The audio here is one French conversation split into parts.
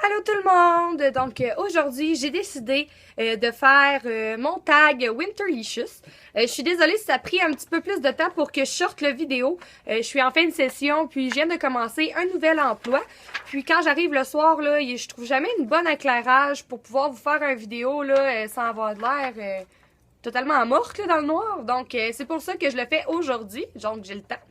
Allô tout le monde! Donc aujourd'hui, j'ai décidé de faire mon tag Winterlicious. Je suis désolée si ça a pris un petit peu plus de temps pour que je sorte la vidéo. Je suis en fin de session, puis je viens de commencer un nouvel emploi. Puis quand j'arrive le soir, là, je trouve jamais une bonne éclairage pour pouvoir vous faire une vidéo là, sans avoir de l'air totalement morte là, dans le noir. Donc c'est pour ça que je le fais aujourd'hui, donc j'ai le temps.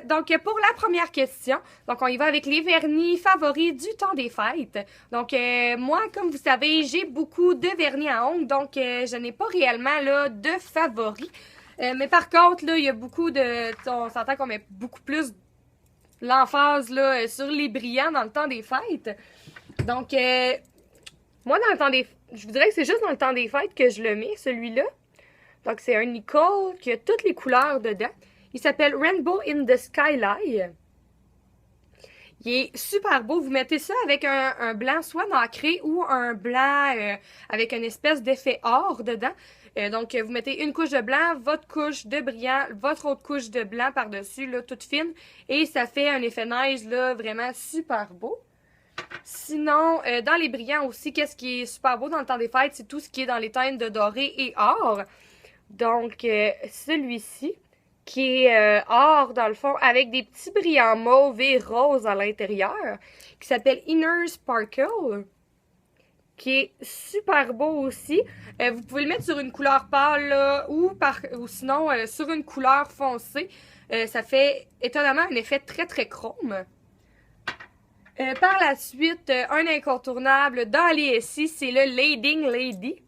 Donc, pour la première question, donc on y va avec les vernis favoris du temps des fêtes. Donc, moi, comme vous savez, j'ai beaucoup de vernis à ongles, donc je n'ai pas réellement là, de favoris. Mais par contre, là, il y a beaucoup de... On s'entend qu'on met beaucoup plus l'emphase là, sur les brillants dans le temps des fêtes. Donc, moi, dans le temps des... Je vous dirais que c'est juste dans le temps des fêtes que je le mets, celui-là. Donc, c'est un Nicole qui a toutes les couleurs dedans. Il s'appelle Rainbow in the Skyline. Il est super beau. Vous mettez ça avec un blanc soit nacré ou un blanc avec une espèce d'effet or dedans. Donc, vous mettez une couche de blanc, votre couche de brillant, votre autre couche de blanc par-dessus, là, toute fine. Et ça fait un effet neige, là, vraiment super beau. Sinon, dans les brillants aussi, qu'est-ce qui est super beau dans le temps des fêtes, c'est tout ce qui est dans les teintes de doré et or. Donc, celui-ci qui est or dans le fond, avec des petits brillants mauve et rose à l'intérieur, qui s'appelle Inner Sparkle, qui est super beau aussi. Vous pouvez le mettre sur une couleur pâle là, ou sinon sur une couleur foncée. Ça fait étonnamment un effet très très chrome. Par la suite, un incontournable dans les SI, c'est le Lading Lady.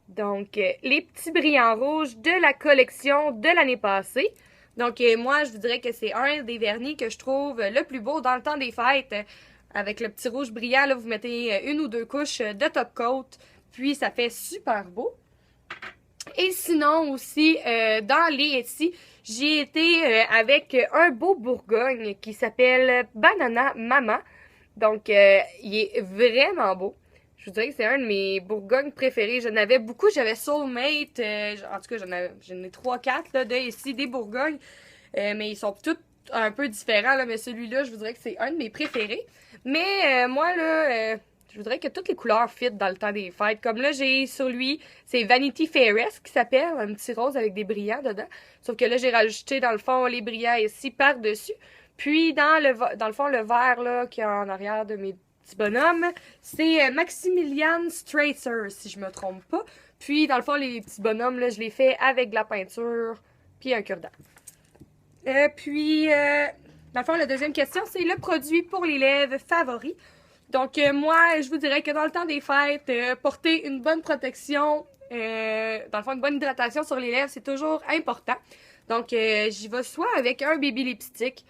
Donc, les petits brillants rouges de la collection de l'année passée. Donc, moi, je vous dirais que c'est un des vernis que je trouve le plus beau dans le temps des fêtes. Avec le petit rouge brillant, là, vous mettez une ou deux couches de top coat. Puis, ça fait super beau. Et sinon aussi, dans les SI, j'ai été avec un beau Bourgogne qui s'appelle Banana Mama. Donc, il est vraiment beau. Je vous dirais que c'est un de mes Bourgognes préférés. J'en avais beaucoup. J'avais Soulmate. En tout cas, j'en ai 3-4 là, de ici, des Bourgognes. Mais ils sont tous un peu différents. Là, mais celui-là, je vous dirais que c'est un de mes préférés. Mais moi, là, je voudrais que toutes les couleurs fit dans le temps des fêtes. Comme là, j'ai sur lui, c'est Vanity Fairest qui s'appelle. Un petit rose avec des brillants dedans. Sauf que là, j'ai rajouté dans le fond les brillants ici par-dessus. Puis dans le fond, le vert là, qui est en arrière de mes petits bonhommes, c'est Maximilian Stracer, si je me trompe pas. Puis dans le fond, les petits bonhommes, là, je les fais avec de la peinture puis un cure-dent. Dans le fond, la deuxième question, c'est le produit pour les lèvres favori. Donc, moi, je vous dirais que dans le temps des fêtes, porter une bonne protection, dans le fond, une bonne hydratation sur les lèvres, c'est toujours important. Donc, j'y vais soit avec un baby lipstick.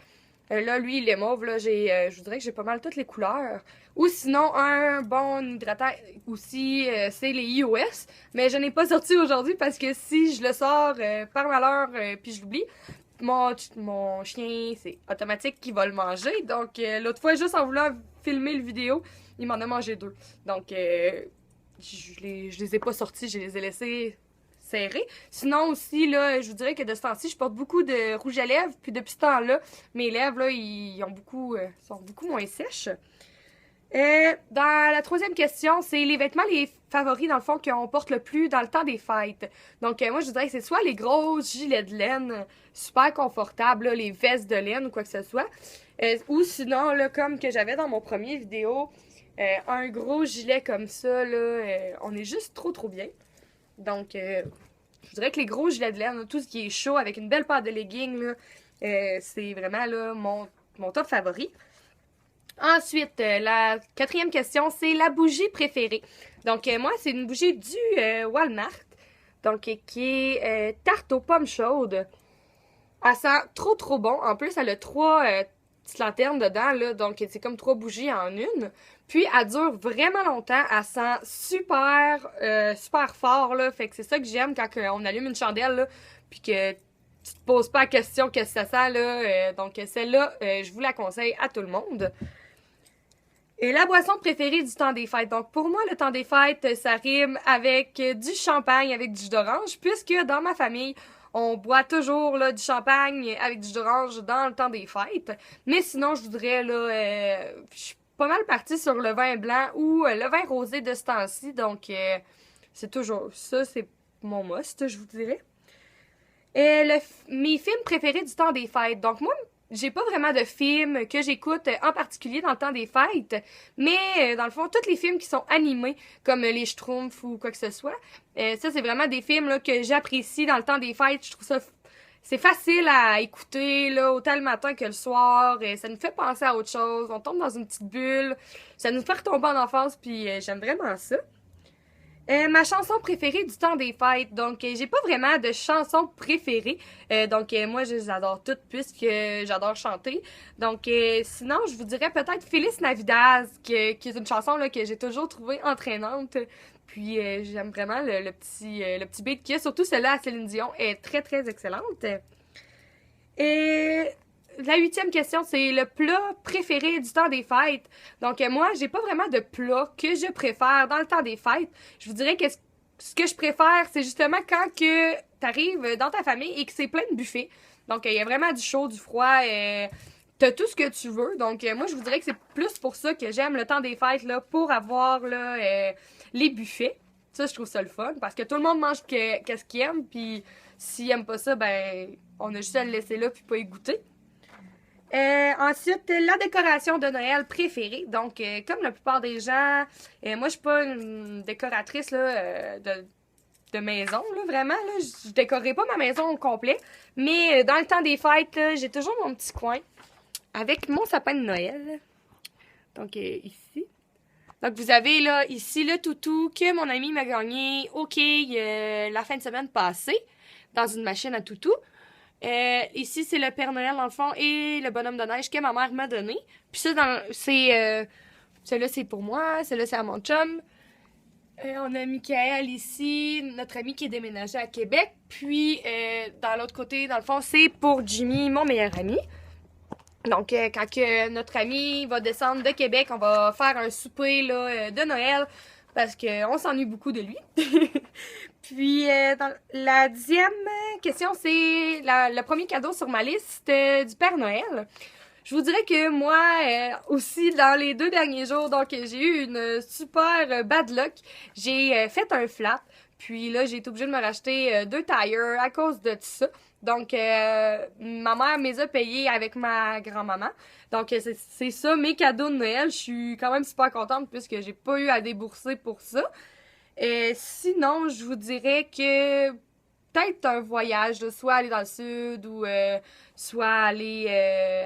Là, lui, il est mauve. Là, je vous dirais que j'ai pas mal toutes les couleurs. Ou sinon, un bon hydratant aussi, c'est les iOS. Mais je n'ai pas sorti aujourd'hui parce que si je le sors par malheur puis je l'oublie, mon chien, c'est automatique qu'il va le manger. Donc, l'autre fois, juste en voulant filmer le vidéo, il m'en a mangé 2. Donc, je les ai pas sortis, je les ai laissés serrés. Sinon aussi, là, je vous dirais que de ce temps-ci, je porte beaucoup de rouge à lèvres. Puis depuis ce temps-là, mes lèvres, là, ils ont sont beaucoup moins sèches. Dans la troisième question, c'est les vêtements les favoris, dans le fond, qu'on porte le plus dans le temps des fêtes. Donc, moi, je vous dirais que c'est soit les grosses gilets de laine, super confortables, là, les vestes de laine ou quoi que ce soit. Ou sinon, là, comme que j'avais dans mon premier vidéo, un gros gilet comme ça, là, on est juste trop, trop bien. Donc, je dirais que les gros gilets de laine, tout ce qui est chaud avec une belle paire de leggings, là, c'est vraiment là, mon top favori. Ensuite, la quatrième question, c'est la bougie préférée. Donc, moi, c'est une bougie du Walmart, donc qui est tarte aux pommes chaudes. Elle sent trop, trop bon. En plus, elle a 3 petites lanternes dedans, là, donc c'est comme 3 bougies en une. Puis, elle dure vraiment longtemps. Elle sent super, super fort, là. Fait que c'est ça que j'aime quand on allume une chandelle, là, puis que tu te poses pas la question qu'est-ce que ça sent, là. Donc, celle-là, je vous la conseille à tout le monde. Et la boisson préférée du temps des fêtes. Donc, pour moi, le temps des fêtes, ça rime avec du champagne, avec du jus d'orange, puisque dans ma famille, on boit toujours là, du champagne avec du jus d'orange dans le temps des fêtes. Mais sinon, je voudrais, là, pas mal partie sur le vin blanc ou le vin rosé de ce temps-ci. Donc, c'est toujours ça, c'est mon must, je vous dirais. Mes films préférés du temps des fêtes. Donc, moi, j'ai pas vraiment de films que j'écoute en particulier dans le temps des fêtes, mais dans le fond, tous les films qui sont animés, comme les Schtroumpfs ou quoi que ce soit, ça, c'est vraiment des films là, que j'apprécie dans le temps des fêtes. Je trouve ça c'est facile à écouter, là, autant le matin que le soir. Ça nous fait penser à autre chose. On tombe dans une petite bulle. Ça nous fait retomber en enfance, puis j'aime vraiment ça. Ma chanson préférée du temps des fêtes. Donc, j'ai pas vraiment de chanson préférée. Moi, j'adore toutes puisque j'adore chanter. Donc, sinon, je vous dirais peut-être Feliz Navidad, qui est une chanson là, que j'ai toujours trouvée entraînante. Puis, j'aime vraiment le petit beat qu'il y a. Surtout celle-là à Céline Dion est très, très excellente. Et la 8e question, c'est le plat préféré du temps des fêtes. Donc, moi, j'ai pas vraiment de plat que je préfère dans le temps des fêtes. Je vous dirais que ce que je préfère, c'est justement quand que t'arrives dans ta famille et que c'est plein de buffets. Donc, il y a vraiment du chaud, du froid, t'as tout ce que tu veux. Donc, moi, je vous dirais que c'est plus pour ça que j'aime le temps des fêtes, là, pour avoir, là, les buffets. Ça, je trouve ça le fun, parce que tout le monde mange qu'est-ce qu'il aime, puis s'il aime pas ça, ben, on a juste à le laisser là, puis pas y goûter. Ensuite, la décoration de Noël préférée. Donc, comme la plupart des gens, moi, je suis pas une décoratrice, là, de maison, là, vraiment, là. Je décorerai pas ma maison au complet, mais dans le temps des fêtes, là, j'ai toujours mon petit coin avec mon sapin de Noël. Donc, ici. Donc, vous avez là, ici, le toutou que mon ami m'a gagné au quai la fin de semaine passée dans une machine à toutou. Ici, c'est le Père Noël, dans le fond, et le bonhomme de neige que ma mère m'a donné. Puis ça, celui-là, c'est pour moi. Celui-là, c'est à mon chum. On a Michael ici, notre ami qui est déménagé à Québec. Puis, dans l'autre côté, dans le fond, c'est pour Jimmy, mon meilleur ami. Donc, quand que notre ami va descendre de Québec, on va faire un souper là, de Noël parce qu'on s'ennuie beaucoup de lui. Puis, la 10e question, c'est le premier cadeau sur ma liste du Père Noël. Je vous dirais que moi, aussi, dans les 2 derniers jours, donc j'ai eu une super bad luck. J'ai fait un flap. Puis là, j'ai été obligée de me racheter 2 tires à cause de tout ça. Donc, ma mère me les a payés avec ma grand-maman. Donc, c'est ça, mes cadeaux de Noël. Je suis quand même super contente puisque j'ai pas eu à débourser pour ça. Sinon, je vous dirais que peut-être un voyage, là, soit aller dans le sud ou soit aller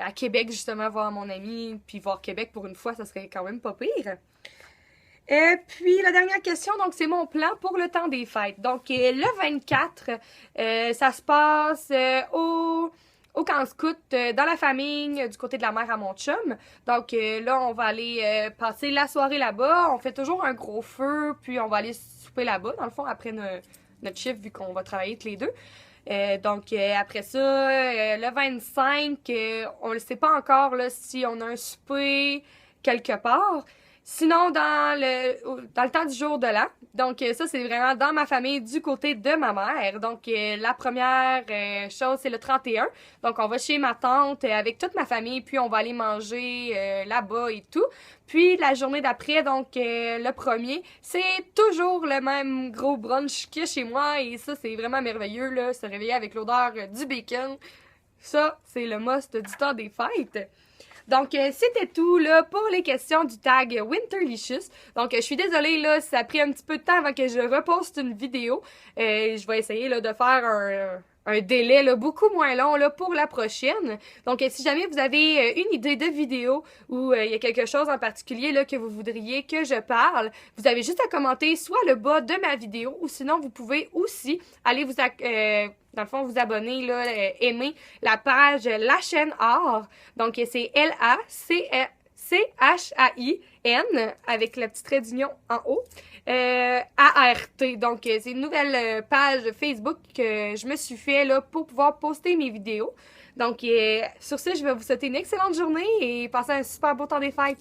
à Québec, justement, voir mon ami, puis voir Québec pour une fois, ça serait quand même pas pire. Puis la dernière question, donc c'est mon plan pour le temps des fêtes. Donc le 24, ça se passe au camp scout dans la famille du côté de la mère à mon chum. Donc là, on va aller passer la soirée là-bas. On fait toujours un gros feu, puis on va aller souper là-bas, dans le fond, après notre chiffre, vu qu'on va travailler tous les deux. Donc après ça, le 25, on ne sait pas encore là, si on a un souper quelque part. Sinon, dans le temps du jour de l'an, donc ça, c'est vraiment dans ma famille du côté de ma mère. Donc, la première chose, c'est le 31. Donc, on va chez ma tante avec toute ma famille, puis on va aller manger là-bas et tout. Puis, la journée d'après, donc le premier, c'est toujours le même gros brunch qu'il y a chez moi. Et ça, c'est vraiment merveilleux, là, se réveiller avec l'odeur du bacon. Ça, c'est le must du temps des fêtes. Donc, c'était tout là pour les questions du tag Winterlicious. Donc, je suis désolée là, ça a pris un petit peu de temps avant que je reposte une vidéo. Je vais essayer là, de faire un délai là, beaucoup moins long là, pour la prochaine. Donc, si jamais vous avez une idée de vidéo ou il y a quelque chose en particulier là, que vous voudriez que je parle, vous avez juste à commenter soit le bas de ma vidéo ou sinon, vous pouvez aussi aller dans le fond, vous abonner, là, aimer la page La Chaîne Art. Donc, c'est LACHAIN avec le petit trait d'union en haut. ART. Donc, c'est une nouvelle page Facebook que je me suis fait là, pour pouvoir poster mes vidéos. Donc, sur ce, je vais vous souhaiter une excellente journée et passer un super beau temps des fêtes.